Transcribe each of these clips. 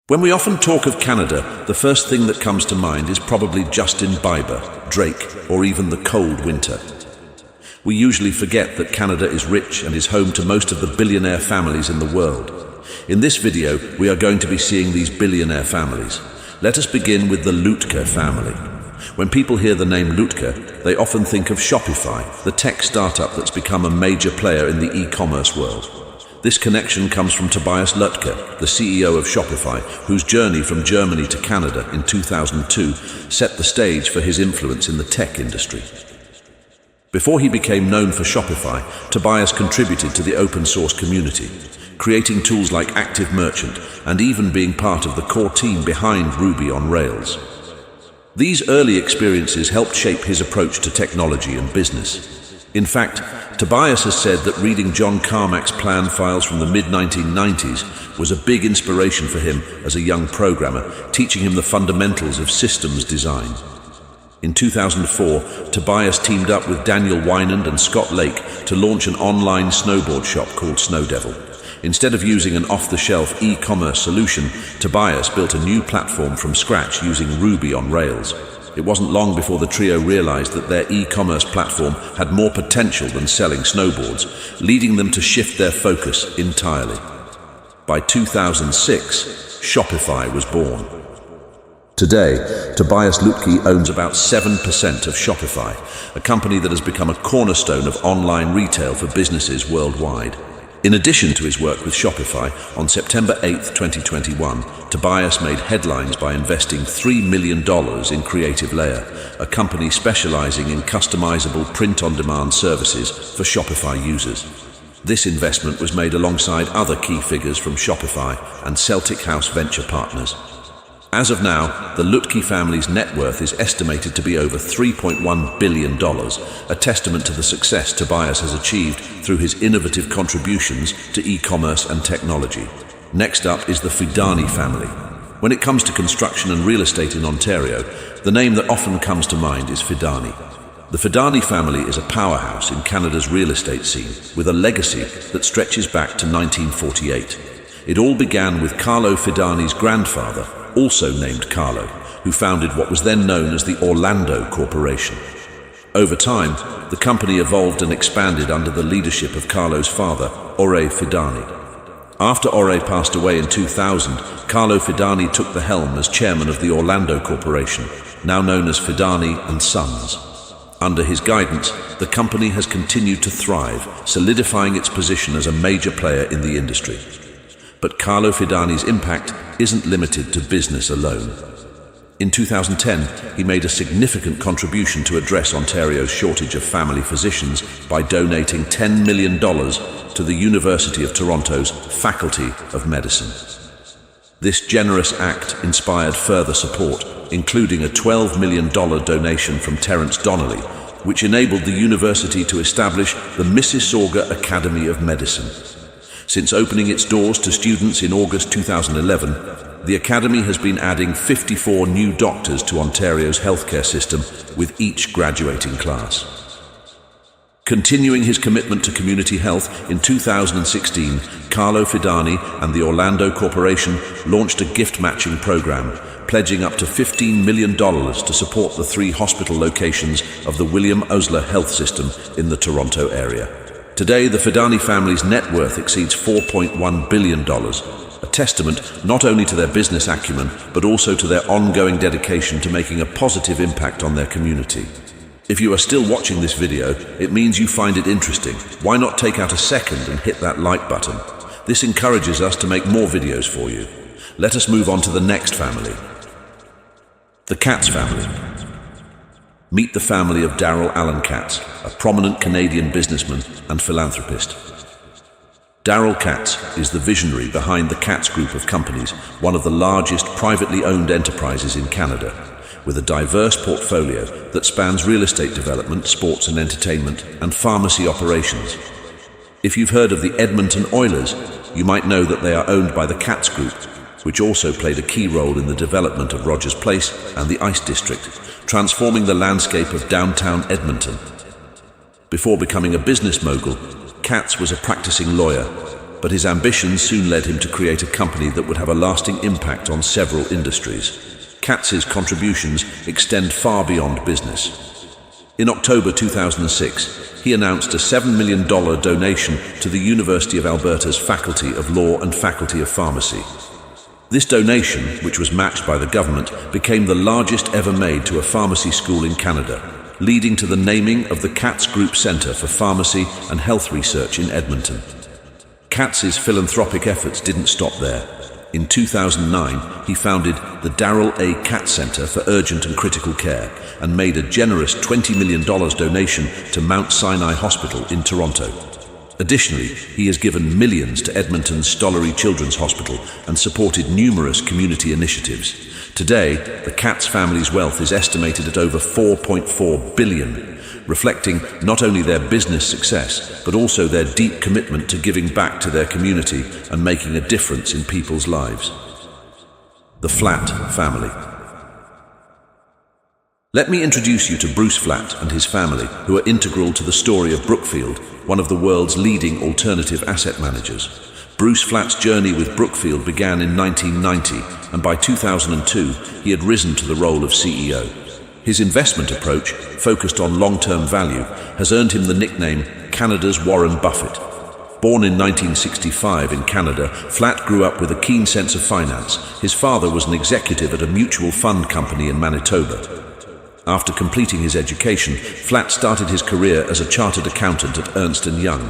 When we often talk of Canada, the first thing that comes to mind is probably Justin Bieber, Drake, or even the cold winter. We usually forget that Canada is rich and is home to most of the billionaire families in the world. In this video, we are going to be seeing these billionaire families. Let us begin with the Lutke family. When people hear the name Lutke, they often think of Shopify, the tech startup that's become a major player in the e-commerce world. This connection comes from Tobias Lutke, the CEO of Shopify, whose journey from Germany to Canada in 2002 set the stage for his influence in the tech industry. Before he became known for Shopify, Tobias contributed to the open source community, creating tools like Active Merchant and even being part of the core team behind Ruby on Rails. These early experiences helped shape his approach to technology and business. In fact, Tobias has said that reading John Carmack's plan files from the mid-1990s was a big inspiration for him as a young programmer, teaching him the fundamentals of systems design. In 2004, Tobias teamed up with Daniel Wynand and Scott Lake to launch an online snowboard shop called Snowdevil. Instead of using an off-the-shelf e-commerce solution, Tobias built a new platform from scratch using Ruby on Rails. It wasn't long before the trio realized that their e-commerce platform had more potential than selling snowboards, leading them to shift their focus entirely. By 2006, Shopify was born. Today, Tobias Lutke owns about 7% of Shopify, a company that has become a cornerstone of online retail for businesses worldwide. In addition to his work with Shopify, on September 8, 2021, Tobias made headlines by investing $3 million in Creative Layer, a company specializing in customizable print-on-demand services for Shopify users. This investment was made alongside other key figures from Shopify and Celtic House venture partners. As of now, the Lutke family's net worth is estimated to be over $3.1 billion, a testament to the success Tobias has achieved through his innovative contributions to e-commerce and technology. Next up is the Fidani family. When it comes to construction and real estate in Ontario, the name that often comes to mind is Fidani. The Fidani family is a powerhouse in Canada's real estate scene, with a legacy that stretches back to 1948. It all began with Carlo Fidani's grandfather, also named Carlo, who founded what was then known as the Orlando Corporation. Over time, the company evolved and expanded under the leadership of Carlo's father, Ore Fidani. After Ore passed away in 2000, Carlo Fidani took the helm as chairman of the Orlando Corporation, now known as Fidani & Sons. Under his guidance, the company has continued to thrive, solidifying its position as a major player in the industry. But Carlo Fidani's impact isn't limited to business alone. In 2010, he made a significant contribution to address Ontario's shortage of family physicians by donating $10 million to the University of Toronto's Faculty of Medicine. This generous act inspired further support, including a $12 million donation from Terence Donnelly, which enabled the university to establish the Mississauga Academy of Medicine. Since opening its doors to students in August 2011, the Academy has been adding 54 new doctors to Ontario's healthcare system with each graduating class. Continuing his commitment to community health, in 2016, Carlo Fidani and the Orlando Corporation launched a gift-matching program, pledging up to $15 million to support the 3 hospital locations of the William Osler Health System in the Toronto area. Today, the Fidani family's net worth exceeds $4.1 billion, a testament not only to their business acumen, but also to their ongoing dedication to making a positive impact on their community. If you are still watching this video, it means you find it interesting. Why not take out a second and hit that like button? This encourages us to make more videos for you. Let us move on to the next family. The Katz family. Meet the family of Darrell Allen Katz, a prominent Canadian businessman and philanthropist. Darrell Katz is the visionary behind the Katz Group of companies, one of the largest privately owned enterprises in Canada, with a diverse portfolio that spans real estate development, sports and entertainment, and pharmacy operations. If you've heard of the Edmonton Oilers, you might know that they are owned by the Katz Group, which also played a key role in the development of Rogers Place and the Ice District, transforming the landscape of downtown Edmonton. Before becoming a business mogul, Katz was a practicing lawyer, but his ambitions soon led him to create a company that would have a lasting impact on several industries. Katz's contributions extend far beyond business. In October 2006, he announced a $7 million donation to the University of Alberta's Faculty of Law and Faculty of Pharmacy. This donation, which was matched by the government, became the largest ever made to a pharmacy school in Canada, leading to the naming of the Katz Group Centre for Pharmacy and Health Research in Edmonton. Katz's philanthropic efforts didn't stop there. In 2009, he founded the Darrell A. Katz Centre for Urgent and Critical Care and made a generous $20 million donation to Mount Sinai Hospital in Toronto. Additionally, he has given millions to Edmonton's Stollery Children's Hospital and supported numerous community initiatives. Today, the Katz family's wealth is estimated at over $4.4 billion, reflecting not only their business success, but also their deep commitment to giving back to their community and making a difference in people's lives. The Flatt family. Let me introduce you to Bruce Flatt and his family, who are integral to the story of Brookfield, one of the world's leading alternative asset managers. Bruce Flatt's journey with Brookfield began in 1990, and by 2002, he had risen to the role of CEO. His investment approach, focused on long-term value, has earned him the nickname Canada's Warren Buffett. Born in 1965 in Canada, Flatt grew up with a keen sense of finance. His father was an executive at a mutual fund company in Manitoba. After completing his education, Flatt started his career as a chartered accountant at Ernst & Young.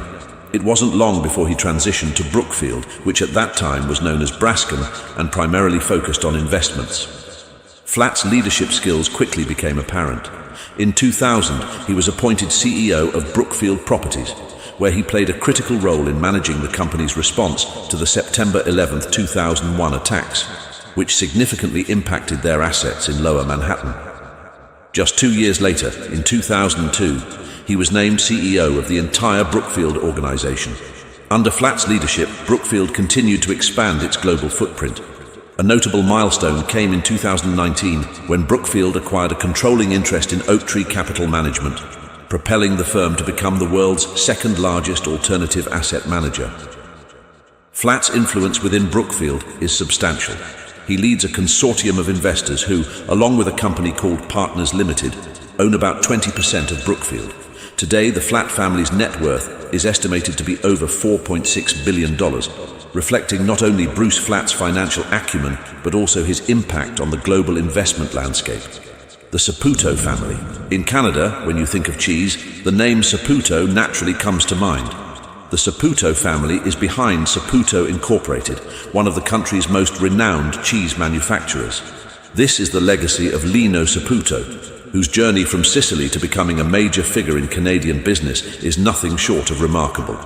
It wasn't long before he transitioned to Brookfield, which at that time was known as Brascombe and primarily focused on investments. Flatt's leadership skills quickly became apparent. In 2000, he was appointed CEO of Brookfield Properties, where he played a critical role in managing the company's response to the September 11, 2001 attacks, which significantly impacted their assets in Lower Manhattan. Just 2 years later, in 2002, he was named CEO of the entire Brookfield organization. Under Flatt's leadership, Brookfield continued to expand its global footprint. A notable milestone came in 2019 when Brookfield acquired a controlling interest in Oaktree Capital Management, propelling the firm to become the world's second-largest alternative asset manager. Flatt's influence within Brookfield is substantial. He leads a consortium of investors who, along with a company called Partners Limited, own about 20% of Brookfield. Today, the Flatt family's net worth is estimated to be over $4.6 billion, reflecting not only Bruce Flatt's financial acumen, but also his impact on the global investment landscape. The Saputo family. In Canada, when you think of cheese, the name Saputo naturally comes to mind. The Saputo family is behind Saputo Incorporated, one of the country's most renowned cheese manufacturers. This is the legacy of Lino Saputo, whose journey from Sicily to becoming a major figure in Canadian business is nothing short of remarkable.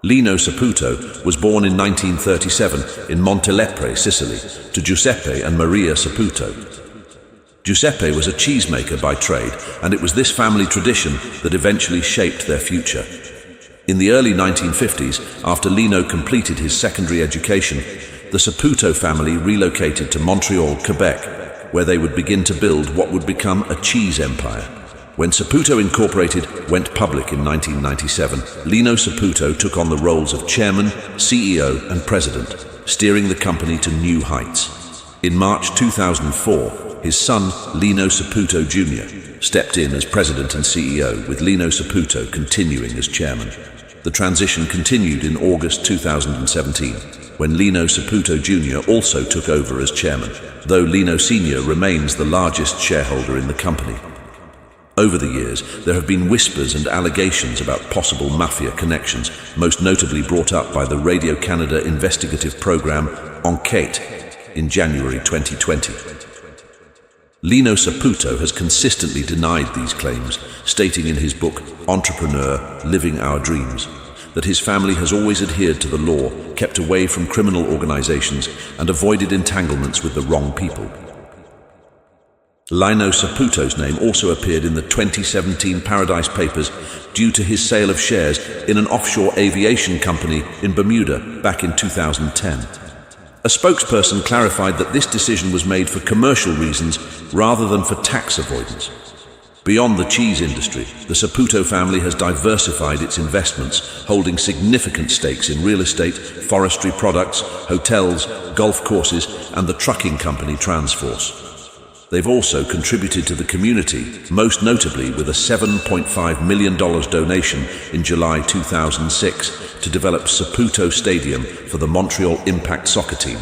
Lino Saputo was born in 1937 in Montelepre, Sicily, to Giuseppe and Maria Saputo. Giuseppe was a cheesemaker by trade, and it was this family tradition that eventually shaped their future. In the early 1950s, after Lino completed his secondary education, the Saputo family relocated to Montreal, Quebec, where they would begin to build what would become a cheese empire. When Saputo Incorporated went public in 1997, Lino Saputo took on the roles of chairman, CEO, and president, steering the company to new heights. In March 2004, his son, Lino Saputo Jr., stepped in as president and CEO, with Lino Saputo continuing as chairman. The transition continued in August 2017, when Lino Saputo Jr. also took over as chairman, though Lino Sr. remains the largest shareholder in the company. Over the years, there have been whispers and allegations about possible mafia connections, most notably brought up by the Radio-Canada investigative program Enquête in January 2020. Lino Saputo has consistently denied these claims, stating in his book, Entrepreneur, Living Our Dreams, that his family has always adhered to the law, kept away from criminal organizations, and avoided entanglements with the wrong people. Lino Saputo's name also appeared in the 2017 Paradise Papers due to his sale of shares in an offshore aviation company in Bermuda back in 2010. A spokesperson clarified that this decision was made for commercial reasons rather than for tax avoidance. Beyond the cheese industry, the Saputo family has diversified its investments, holding significant stakes in real estate, forestry products, hotels, golf courses, and the trucking company Transforce. They've also contributed to the community, most notably with a $7.5 million donation in July 2006 to develop Saputo Stadium for the Montreal Impact soccer team.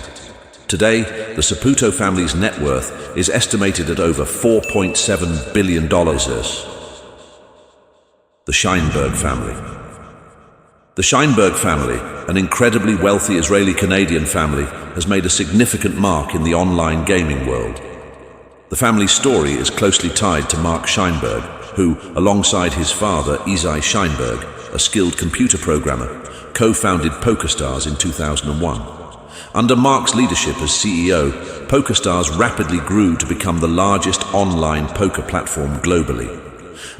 Today, the Saputo family's net worth is estimated at over $4.7 billion. The Scheinberg family. The Scheinberg family, an incredibly wealthy Israeli-Canadian family, has made a significant mark in the online gaming world. The family's story is closely tied to Mark Scheinberg, who, alongside his father, Isai Scheinberg, a skilled computer programmer, co-founded PokerStars in 2001. Under Mark's leadership as CEO, PokerStars rapidly grew to become the largest online poker platform globally.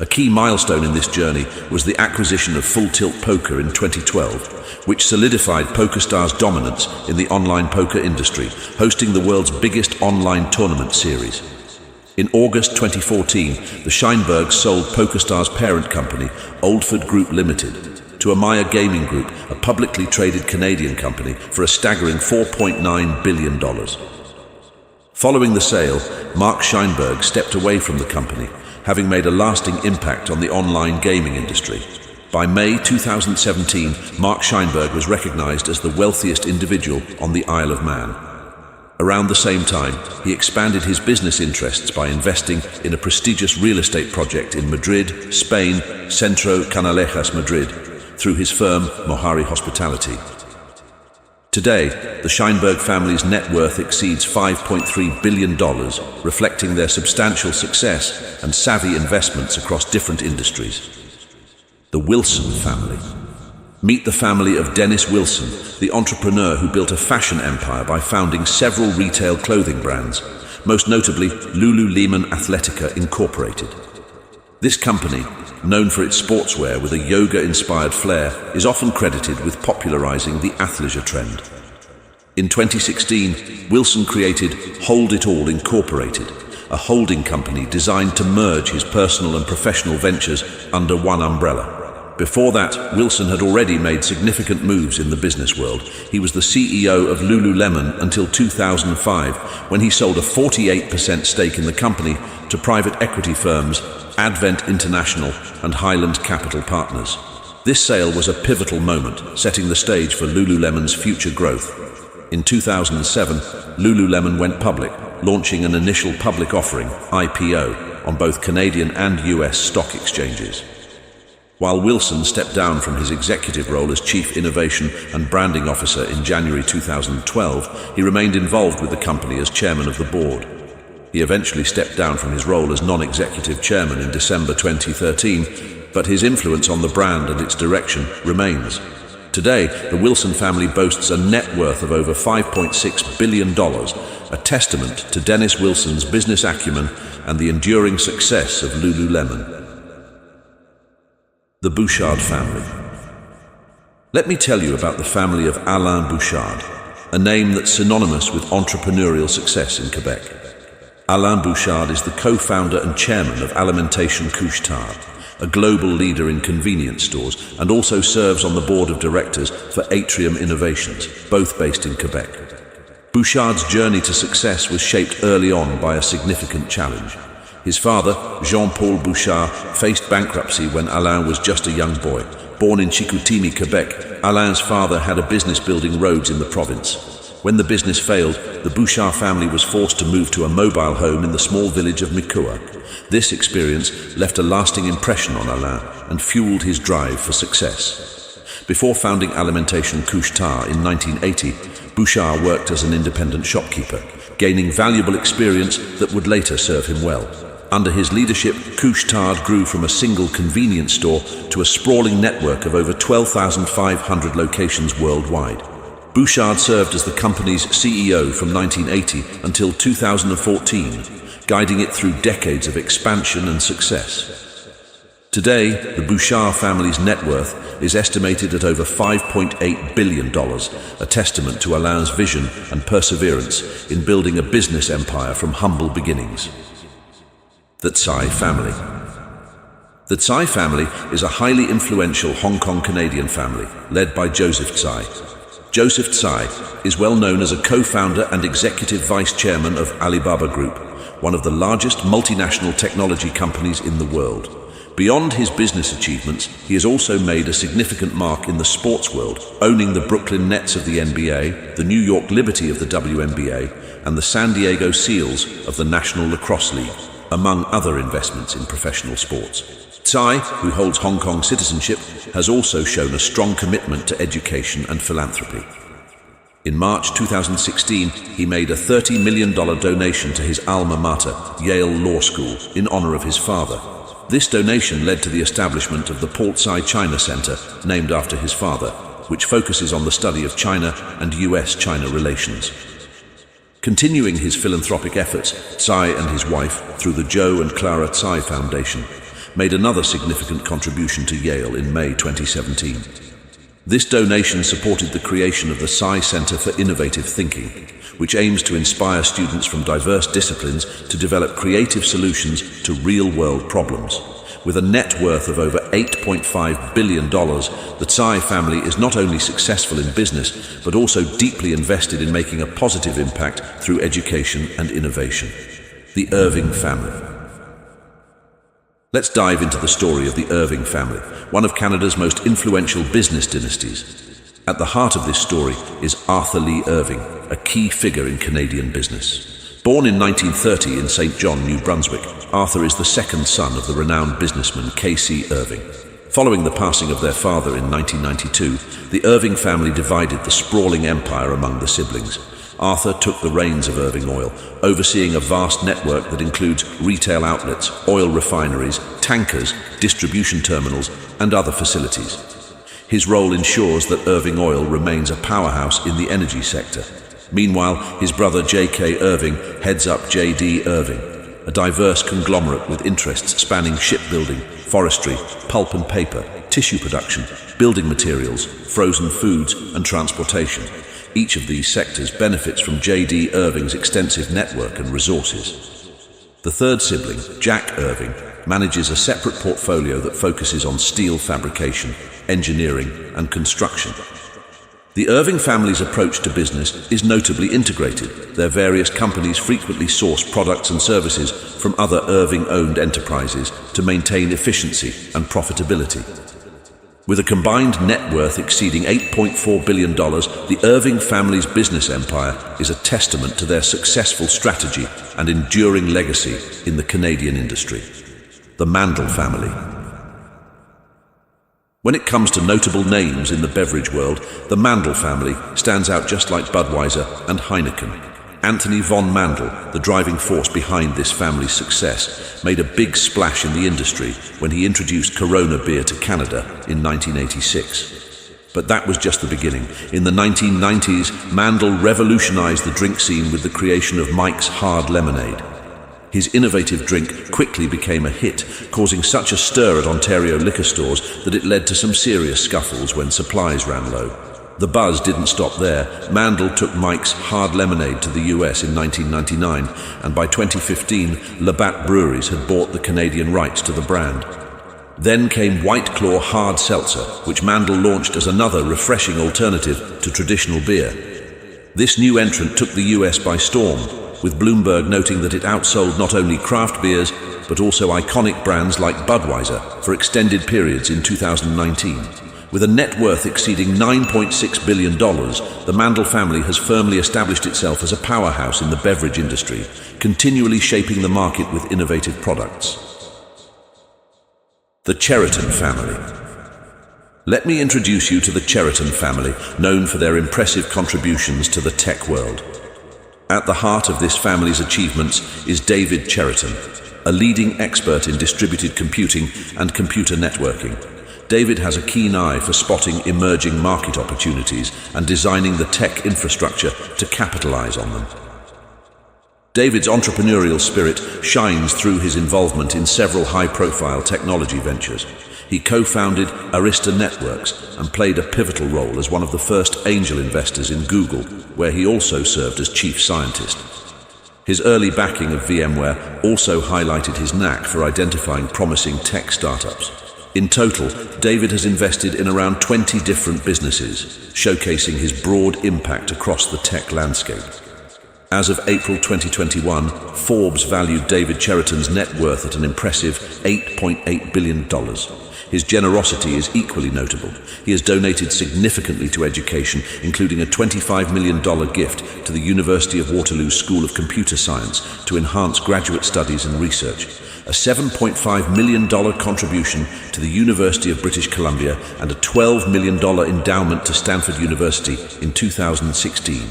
A key milestone in this journey was the acquisition of Full Tilt Poker in 2012, which solidified PokerStars' dominance in the online poker industry, hosting the world's biggest online tournament series. In August 2014, the Scheinbergs sold PokerStars' parent company, Oldford Group Limited, to Amaya Gaming Group, a publicly traded Canadian company, for a staggering $4.9 billion. Following the sale, Mark Scheinberg stepped away from the company, having made a lasting impact on the online gaming industry. By May 2017, Mark Scheinberg was recognized as the wealthiest individual on the Isle of Man. Around the same time, he expanded his business interests by investing in a prestigious real estate project in Madrid, Spain, Centro Canalejas, Madrid, through his firm, Mohari Hospitality. Today, the Scheinberg family's net worth exceeds $5.3 billion, reflecting their substantial success and savvy investments across different industries. The Wilson family. Meet the family of Dennis Wilson, the entrepreneur who built a fashion empire by founding several retail clothing brands, most notably Lululemon Athletica Incorporated. This company, known for its sportswear with a yoga-inspired flair, is often credited with popularizing the athleisure trend. In 2016, Wilson created Hold It All Incorporated, a holding company designed to merge his personal and professional ventures under one umbrella. Before that, Wilson had already made significant moves in the business world. He was the CEO of Lululemon until 2005, when he sold a 48% stake in the company to private equity firms Advent International and Highland Capital Partners. This sale was a pivotal moment, setting the stage for Lululemon's future growth. In 2007, Lululemon went public, launching an initial public offering, IPO, on both Canadian and US stock exchanges. While Wilson stepped down from his executive role as Chief Innovation and Branding Officer in January 2012, he remained involved with the company as chairman of the board. He eventually stepped down from his role as non-executive chairman in December 2013, but his influence on the brand and its direction remains. Today, the Wilson family boasts a net worth of over $5.6 billion, a testament to Dennis Wilson's business acumen and the enduring success of Lululemon. The Bouchard family. Let me tell you about the family of Alain Bouchard, a name that's synonymous with entrepreneurial success in Quebec. Alain Bouchard is the co-founder and chairman of Alimentation Couche-Tard, a global leader in convenience stores, and also serves on the board of directors for Atrium Innovations, both based in Quebec. Bouchard's journey to success was shaped early on by a significant challenge. His father, Jean-Paul Bouchard, faced bankruptcy when Alain was just a young boy. Born in Chicoutimi, Quebec, Alain's father had a business building roads in the province. When the business failed, the Bouchard family was forced to move to a mobile home in the small village of Mikua. This experience left a lasting impression on Alain and fueled his drive for success. Before founding Alimentation Couche-Tard in 1980, Bouchard worked as an independent shopkeeper, gaining valuable experience that would later serve him well. Under his leadership, Couche-Tard grew from a single convenience store to a sprawling network of over 12,500 locations worldwide. Bouchard served as the company's CEO from 1980 until 2014, guiding it through decades of expansion and success. Today, the Bouchard family's net worth is estimated at over $5.8 billion, a testament to Alain's vision and perseverance in building a business empire from humble beginnings. The Tsai family. The Tsai family is a highly influential Hong Kong Canadian family led by Joseph Tsai. Joseph Tsai is well known as a co-founder and executive vice chairman of Alibaba Group, one of the largest multinational technology companies in the world. Beyond his business achievements, he has also made a significant mark in the sports world, owning the Brooklyn Nets of the NBA, the New York Liberty of the WNBA, and the San Diego Seals of the National Lacrosse League, among other investments in professional sports. Tsai, who holds Hong Kong citizenship, has also shown a strong commitment to education and philanthropy. In March 2016, he made a $30 million donation to his alma mater, Yale Law School, in honor of his father. This donation led to the establishment of the Port Tsai China Center, named after his father, which focuses on the study of China and US-China relations. Continuing his philanthropic efforts, Tsai and his wife, through the Joe and Clara Tsai Foundation, made another significant contribution to Yale in May 2017. This donation supported the creation of the Tsai Center for Innovative Thinking, which aims to inspire students from diverse disciplines to develop creative solutions to real-world problems. With a net worth of over $8.5 billion, the Tsai family is not only successful in business, but also deeply invested in making a positive impact through education and innovation. The Irving family. Let's dive into the story of the Irving family, one of Canada's most influential business dynasties. At the heart of this story is Arthur Lee Irving, a key figure in Canadian business. Born in 1930 in St. John, New Brunswick, Arthur is the second son of the renowned businessman K.C. Irving. Following the passing of their father in 1992, the Irving family divided the sprawling empire among the siblings. Arthur took the reins of Irving Oil, overseeing a vast network that includes retail outlets, oil refineries, tankers, distribution terminals, and other facilities. His role ensures that Irving Oil remains a powerhouse in the energy sector. Meanwhile, his brother J.K. Irving heads up J.D. Irving, a diverse conglomerate with interests spanning shipbuilding, forestry, pulp and paper, tissue production, building materials, frozen foods, and transportation. Each of these sectors benefits from J.D. Irving's extensive network and resources. The third sibling, Jack Irving, manages a separate portfolio that focuses on steel fabrication, engineering, and construction. The Irving family's approach to business is notably integrated. Their various companies frequently source products and services from other Irving-owned enterprises to maintain efficiency and profitability. With a combined net worth exceeding $8.4 billion, the Irving family's business empire is a testament to their successful strategy and enduring legacy in the Canadian industry. The Mandel family. When it comes to notable names in the beverage world, the Mandel family stands out just like Budweiser and Heineken. Anthony von Mandel, the driving force behind this family's success, made a big splash in the industry when he introduced Corona beer to Canada in 1986. But that was just the beginning. In the 1990s, Mandel revolutionized the drink scene with the creation of Mike's Hard Lemonade. His innovative drink quickly became a hit, causing such a stir at Ontario liquor stores that it led to some serious scuffles when supplies ran low. The buzz didn't stop there. Mandel took Mike's Hard Lemonade to the US in 1999, and by 2015, Labatt Breweries had bought the Canadian rights to the brand. Then came White Claw Hard Seltzer, which Mandel launched as another refreshing alternative to traditional beer. This new entrant took the US by storm, with Bloomberg noting that it outsold not only craft beers, but also iconic brands like Budweiser for extended periods in 2019. With a net worth exceeding $9.6 billion, the Mandel family has firmly established itself as a powerhouse in the beverage industry, continually shaping the market with innovative products. The Cheriton family. Let me introduce you to the Cheriton family, known for their impressive contributions to the tech world. At the heart of this family's achievements is David Cheriton, a leading expert in distributed computing and computer networking. David has a keen eye for spotting emerging market opportunities and designing the tech infrastructure to capitalize on them. David's entrepreneurial spirit shines through his involvement in several high-profile technology ventures. He co-founded Arista Networks and played a pivotal role as one of the first angel investors in Google, where he also served as chief scientist. His early backing of VMware also highlighted his knack for identifying promising tech startups. In total, David has invested in around 20 different businesses, showcasing his broad impact across the tech landscape. As of April 2021, Forbes valued David Cheriton's net worth at an impressive $8.8 billion. His generosity is equally notable. He has donated significantly to education, including a $25 million gift to the University of Waterloo School of Computer Science to enhance graduate studies and research, a $7.5 million contribution to the University of British Columbia, and a $12 million endowment to Stanford University in 2016.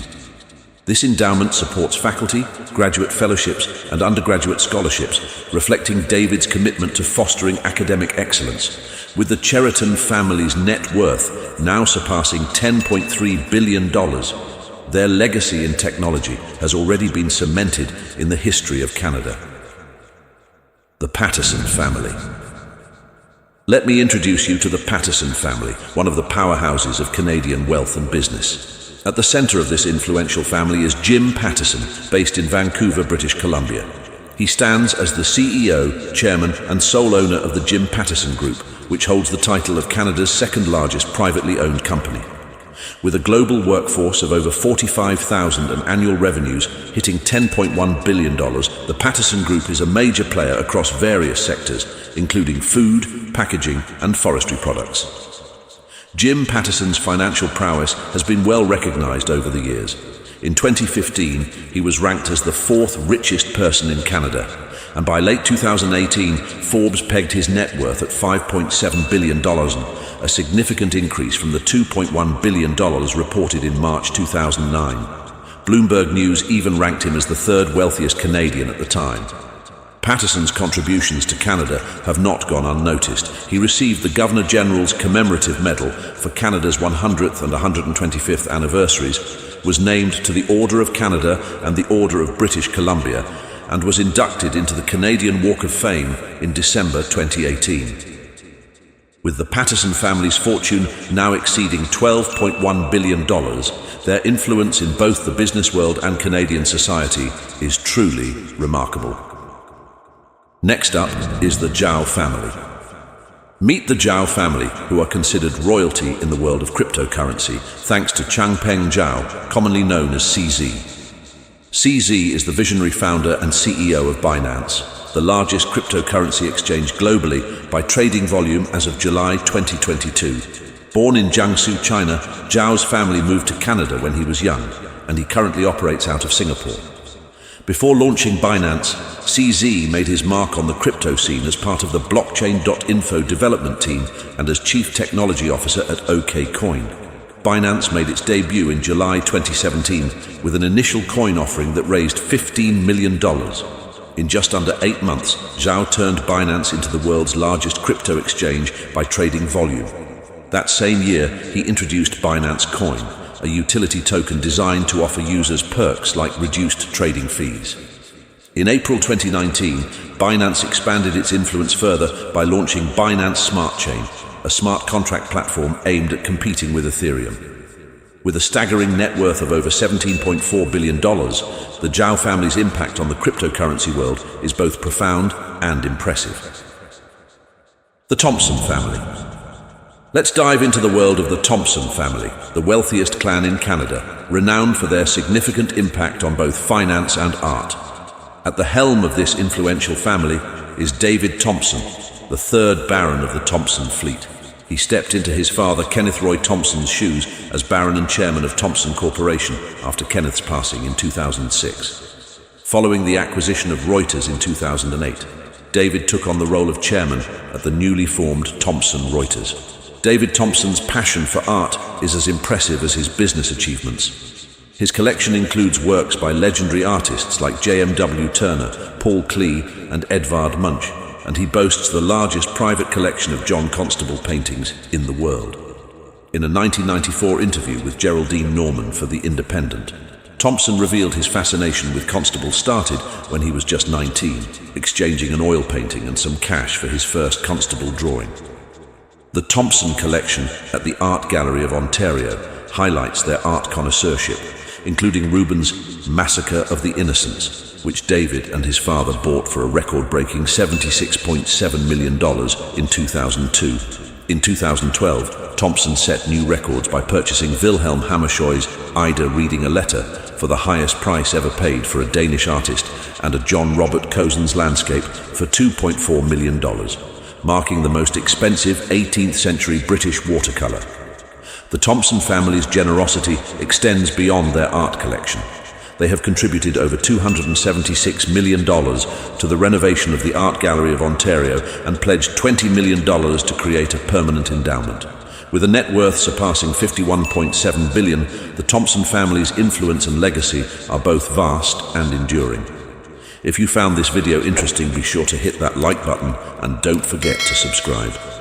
This endowment supports faculty, graduate fellowships, and undergraduate scholarships, reflecting David's commitment to fostering academic excellence. With the Cheriton family's net worth now surpassing $10.3 billion, their legacy in technology has already been cemented in the history of Canada. The Patterson family. Let me introduce you to the Patterson family, one of the powerhouses of Canadian wealth and business. At the center of this influential family is Jim Patterson, based in Vancouver, British Columbia. He stands as the CEO, chairman, and sole owner of the Jim Patterson Group, which holds the title of Canada's second-largest privately owned company. With a global workforce of over 45,000 and annual revenues hitting $10.1 billion, the Patterson Group is a major player across various sectors, including food, packaging, and forestry products. Jim Patterson's financial prowess has been well recognized over the years. In 2015, he was ranked as the fourth richest person in Canada, and by late 2018, Forbes pegged his net worth at $5.7 billion, a significant increase from the $2.1 billion reported in March 2009. Bloomberg News even ranked him as the third wealthiest Canadian at the time. Patterson's contributions to Canada have not gone unnoticed. He received the Governor-General's Commemorative Medal for Canada's 100th and 125th anniversaries, was named to the Order of Canada and the Order of British Columbia, and was inducted into the Canadian Walk of Fame in December 2018. With the Patterson family's fortune now exceeding $12.1 billion, their influence in both the business world and Canadian society is truly remarkable. Next up is the Zhao family. Meet the Zhao family, who are considered royalty in the world of cryptocurrency, thanks to Changpeng Zhao, commonly known as CZ. CZ is the visionary founder and CEO of Binance, the largest cryptocurrency exchange globally by trading volume as of July 2022. Born in Jiangsu, China, Zhao's family moved to Canada when he was young, and he currently operates out of Singapore. Before launching Binance, CZ made his mark on the crypto scene as part of the Blockchain.info development team and as Chief Technology Officer at OKCoin. Binance made its debut in July 2017 with an initial coin offering that raised $15 million. In just under 8 months, Zhao turned Binance into the world's largest crypto exchange by trading volume. That same year, he introduced Binance Coin, a utility token designed to offer users perks like reduced trading fees. In April 2019, Binance expanded its influence further by launching Binance Smart Chain, a smart contract platform aimed at competing with Ethereum. With a staggering net worth of over $17.4 billion, the Zhao family's impact on the cryptocurrency world is both profound and impressive. The Thompson family. Let's dive into the world of the Thompson family, the wealthiest clan in Canada, renowned for their significant impact on both finance and art. At the helm of this influential family is David Thompson, the third Baron of the Thompson fleet. He stepped into his father Kenneth Roy Thompson's shoes as Baron and Chairman of Thompson Corporation after Kenneth's passing in 2006. Following the acquisition of Reuters in 2008, David took on the role of Chairman at the newly formed Thomson Reuters. David Thompson's passion for art is as impressive as his business achievements. His collection includes works by legendary artists like J.M.W. Turner, Paul Klee, and Edvard Munch, and he boasts the largest private collection of John Constable paintings in the world. In a 1994 interview with Geraldine Norman for The Independent, Thompson revealed his fascination with Constable started when he was just 19, exchanging an oil painting and some cash for his first Constable drawing. The Thompson collection at the Art Gallery of Ontario highlights their art connoisseurship. including Rubens' Massacre of the Innocents, which David and his father bought for a record-breaking $76.7 million in 2002. In 2012, Thompson set new records by purchasing Wilhelm Hammershøi's Ida Reading a Letter for the highest price ever paid for a Danish artist, and a John Robert Cosen's landscape for $2.4 million, marking the most expensive 18th century British watercolor. The Thompson family's generosity extends beyond their art collection. They have contributed over $276 million to the renovation of the Art Gallery of Ontario and pledged $20 million to create a permanent endowment. With a net worth surpassing $51.7 billion, the Thompson family's influence and legacy are both vast and enduring. If you found this video interesting, be sure to hit that like button and don't forget to subscribe.